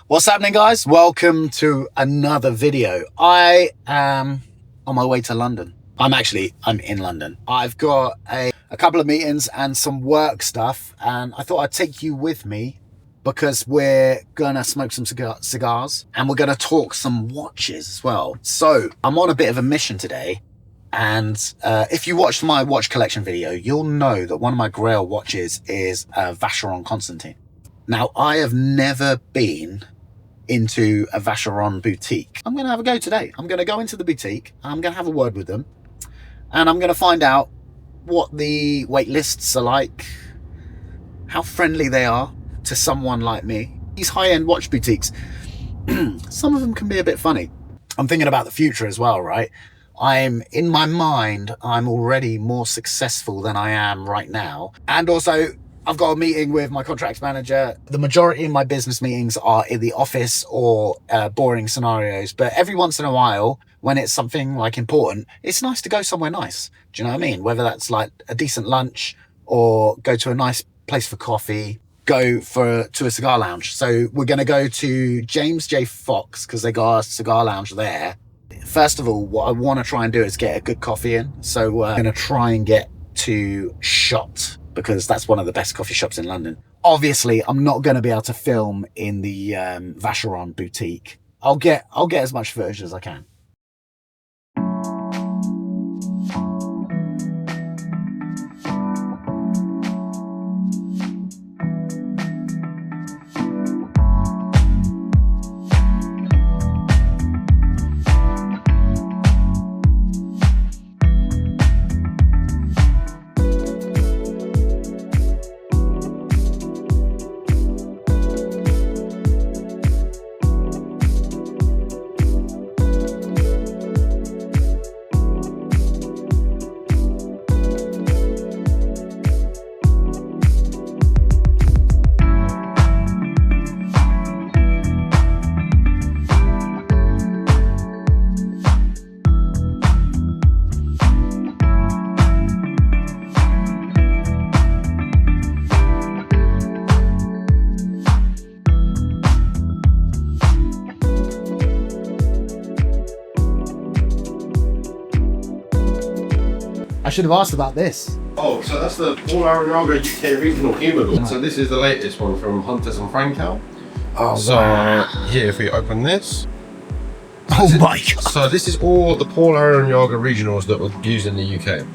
What's happening, guys? Welcome to another video. I am on my way to London. I'm in London. I've got a couple of meetings and some work stuff, and I thought I'd take you with me because we're gonna smoke some cigars and we're gonna talk some watches as well. So I'm on a bit of a mission today, and if you watched my watch collection video, you'll know that one of my grail watches is a Vacheron Constantine. Now, I have never been into a Vacheron boutique. I'm going to have a go today. I'm going to go into the boutique. I'm going to have a word with them, and I'm going to find out what the wait lists are like, how friendly they are to someone like me. These high-end watch boutiques, some of them can be a bit funny. I'm thinking about the future as well, right? In my mind, I'm already more successful than I am right now. And also, I've got a meeting with my contracts manager. The majority of my business meetings are in the office or boring scenarios. But every once in a while, when it's something like important, it's nice to go somewhere nice. Do you know what I mean? Whether that's like a decent lunch or go to a nice place for coffee, go to a cigar lounge. So we're going to go to James J. Fox because they got a cigar lounge there. First of all, what I want to try and do is get a good coffee in. So we're going to try and get to Shot, because that's one of the best coffee shops in London. Obviously, I'm not going to be able to film in the Vacheron boutique. I'll get as much footage as I can. I should have asked about this. Oh, so that's the Paul Aranyaga UK Regional Humidor. So this is the latest one from Hunters and Frankel. Oh, so wow. Here, if we open this. Oh my God. So this is all the Paul Aranyaga Regionals that were used in the UK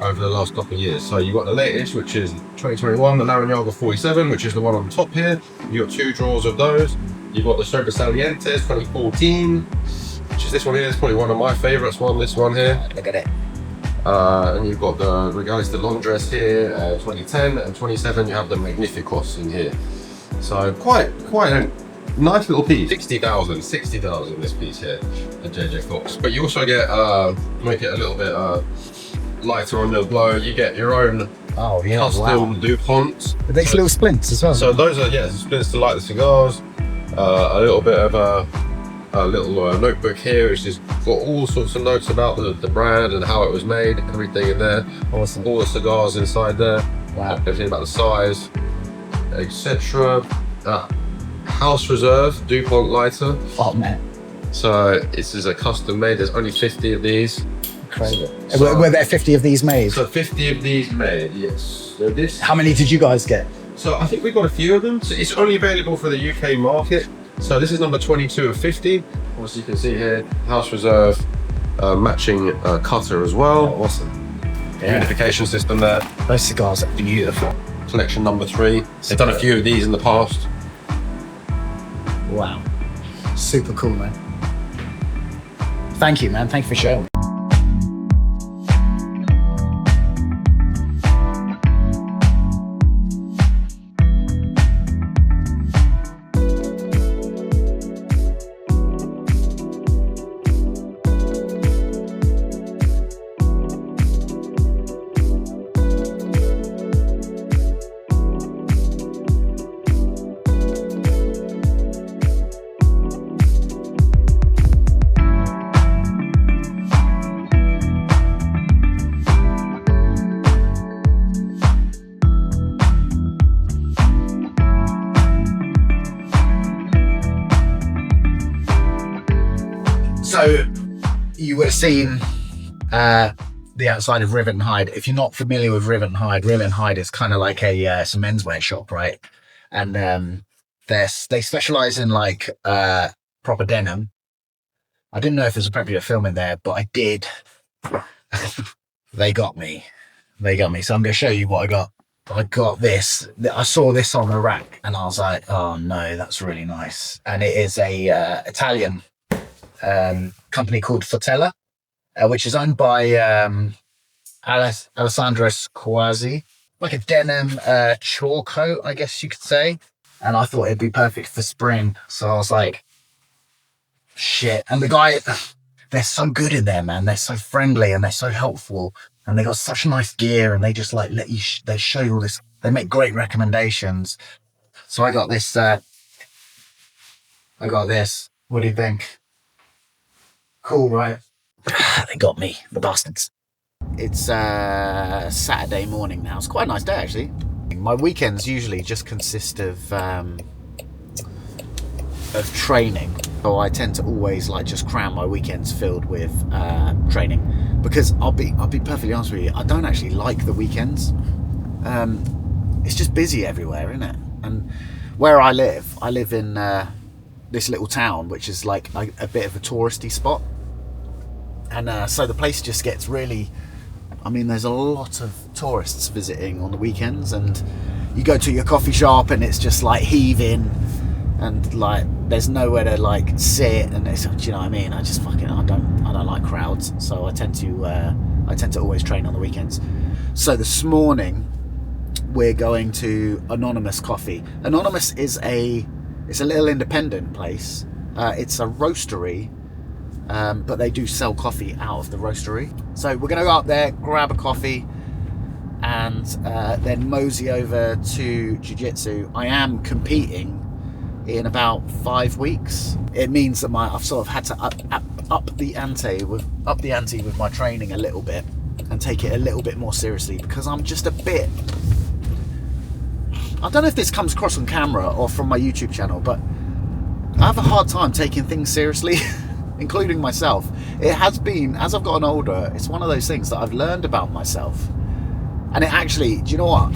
over the last couple of years. So you've got the latest, which is 2021, the Aranyaga 47, which is the one on the top here. You've got two drawers of those. You've got the Sobresalientes 2014, which is this one here. It's probably one of my favorites, this one here. Look at it. And you've got the Regalis de Londres here, 2010, and 27 you have the Magnificos in here. So quite a nice little piece. 60,000 this piece here at JJ Fox. But you also get, make it a little bit lighter on the blow, you get your own custom DuPont. It makes little splints as well. So those are, splints to light the cigars. A little bit of a little notebook here, which has got all sorts of notes about the brand and how it was made, everything in there. Awesome. All the cigars inside there. Wow. Everything about the size, etc. House Reserve DuPont lighter. Oh man. So this is a custom made. There's only 50 of these. Crazy. Were there 50 of these made? So 50 of these made, yes. So this. How many did you guys get? So I think we got a few of them. So it's only available for the UK market. So this is number 22 of 50. Obviously you can see here, House Reserve, matching cutter as well. Oh, awesome. Unification system there. Those cigars are beautiful. Collection number 3. They've done a few of these in the past. Wow. Super cool, man. Thank you, man. Thank you for showing. So you would have seen the outside of Rivet and Hide. If you're not familiar with Rivet and Hide is kind of like it's a menswear shop, right? And they specialize in like proper denim. I didn't know if there's appropriate film in there, but I did. They got me. So I'm going to show you what I got. I got this. I saw this on the rack and I was like, oh no, that's really nice. And it is a Italian company called Fortella, which is owned by Alessandro Squazzi. Like a denim chore coat, I guess you could say. And I thought it'd be perfect for spring. So I was like, shit. And the guy, they're so good in there, man. They're so friendly and they're so helpful. And they got such nice gear and they just like let you, they show you all this. They make great recommendations. So I got this. What do you think? Cool, right? They got me, the bastards. It's Saturday morning now. It's quite a nice day, actually. My weekends usually just consist of training. So I tend to always like just cram my weekends filled with training, because I'll be perfectly honest with you, I don't actually like the weekends. It's just busy everywhere, isn't it? And where I live in this little town, which is like a bit of a touristy spot, and so the place just gets really, I mean, there's a lot of tourists visiting on the weekends, and you go to your coffee shop and it's just like heaving, and like there's nowhere to like sit, and it's, do you know what I mean? I don't like crowds, so I tend to always train on the weekends. So this morning we're going to Anonymous Coffee. Anonymous is it's a little independent place. It's a roastery, but they do sell coffee out of the roastery. So we're going to go up there, grab a coffee, and then mosey over to Jiu-Jitsu. I am competing in about 5 weeks. It means that I've sort of had to up the ante with my training a little bit and take it a little bit more seriously, because I'm just a bit, I don't know if this comes across on camera or from my YouTube channel, but I have a hard time taking things seriously, including myself. It has been, as I've gotten older, it's one of those things that I've learned about myself. And it actually, do you know what?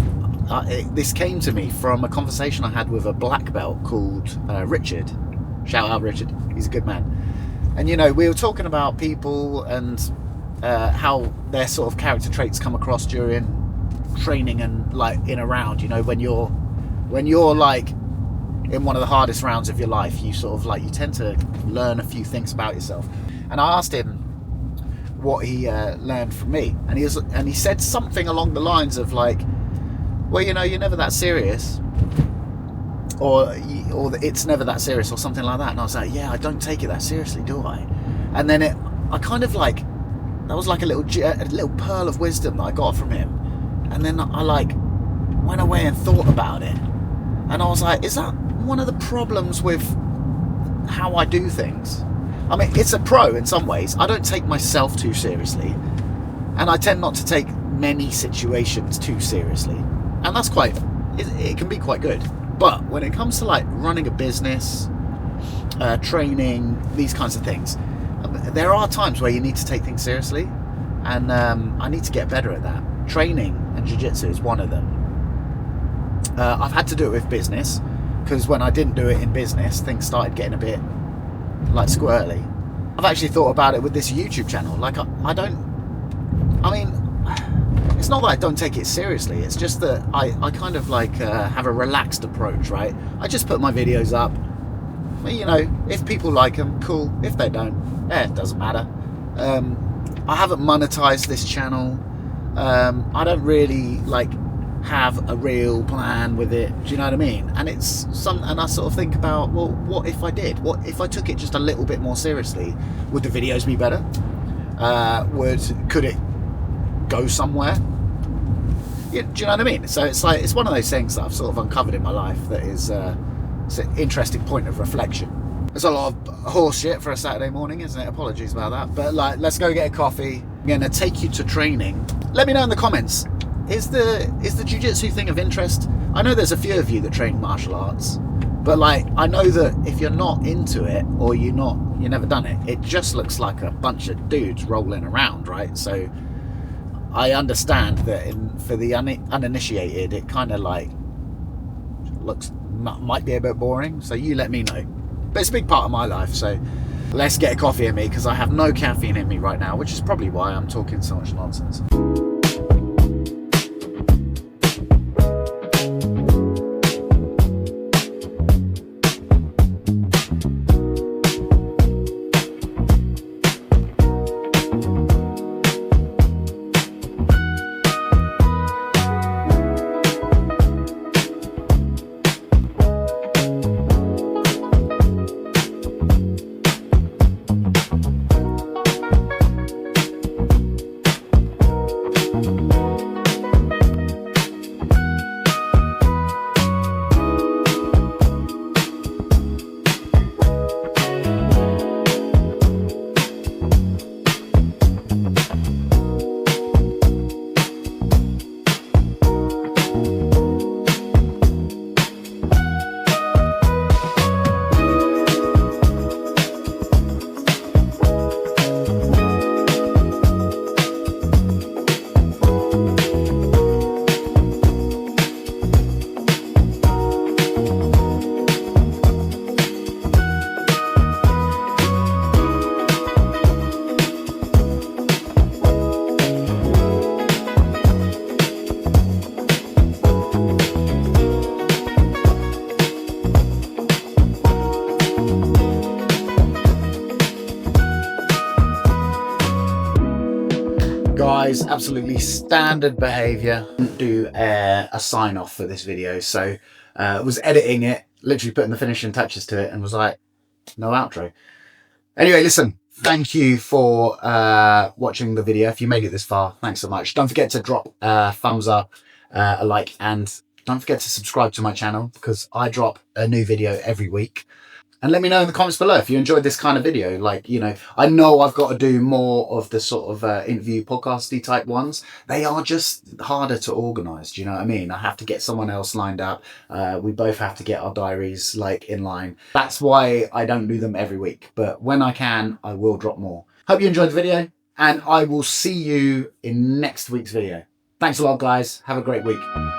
This came to me from a conversation I had with a black belt called Richard. Shout out Richard, he's a good man. And you know, we were talking about people and how their sort of character traits come across during training and like in a round. You know, when you're like in one of the hardest rounds of your life, you sort of like, you tend to learn a few things about yourself. And I asked him what he learned from me, and he said something along the lines of like, well, you know, you're never that serious, or it's never that serious, or something like that. And I was like, yeah, I don't take it that seriously, do I? And then I kind of like, that was like a little pearl of wisdom that I got from him. And then I like went away and thought about it, and I was like, is that one of the problems with how I do things? I mean, it's a pro in some ways. I don't take myself too seriously, and I tend not to take many situations too seriously. And that's it can be quite good. But when it comes to like running a business, training, these kinds of things, there are times where you need to take things seriously. And I need to get better at that. Training and jiu-jitsu is one of them. I've had to do it with business, because when I didn't do it in business, things started getting a bit like squirrely. I've actually thought about it with this YouTube channel. Like it's not that I don't take it seriously, it's just that I kind of like have a relaxed approach, right? I just put my videos up. Well, you know, if people like them, cool. If they don't, it doesn't matter. I haven't monetized this channel. I don't really like have a real plan with it, do you know what I mean? And and I sort of think about, well, what if I did? What if I took it just a little bit more seriously? Would the videos be better? Could it go somewhere? Yeah, do you know what I mean? So it's like, it's one of those things that I've sort of uncovered in my life that is it's an interesting point of reflection. There's a lot of horse shit for a Saturday morning, isn't it? Apologies about that. But like, let's go get a coffee. I'm gonna take you to training. Let me know in the comments, is the jiu-jitsu thing of interest? I know there's a few of you that train martial arts. But like, I know that if you're not into it or you've never done it, it just looks like a bunch of dudes rolling around, right? So I understand that for the uninitiated, it kind of like might be a bit boring. So you let me know. But it's a big part of my life, so let's get a coffee in me, because I have no caffeine in me right now, which is probably why I'm talking so much nonsense. Guys, absolutely standard behavior. Do a sign off for this video, so was editing it, literally putting the finishing touches to it, and was like, no outro. Anyway, listen, thank you for watching the video. If you made it this far, thanks so much. Don't forget to drop a thumbs up, a like, and don't forget to subscribe to my channel, because I drop a new video every week. And let me know in the comments below if you enjoyed this kind of video. Like, you know I've got to do more of the sort of interview podcasty type ones. They are just harder to organise. Do you know what I mean? I have to get someone else lined up. We both have to get our diaries like in line. That's why I don't do them every week. But when I can, I will drop more. Hope you enjoyed the video, and I will see you in next week's video. Thanks a lot, guys. Have a great week.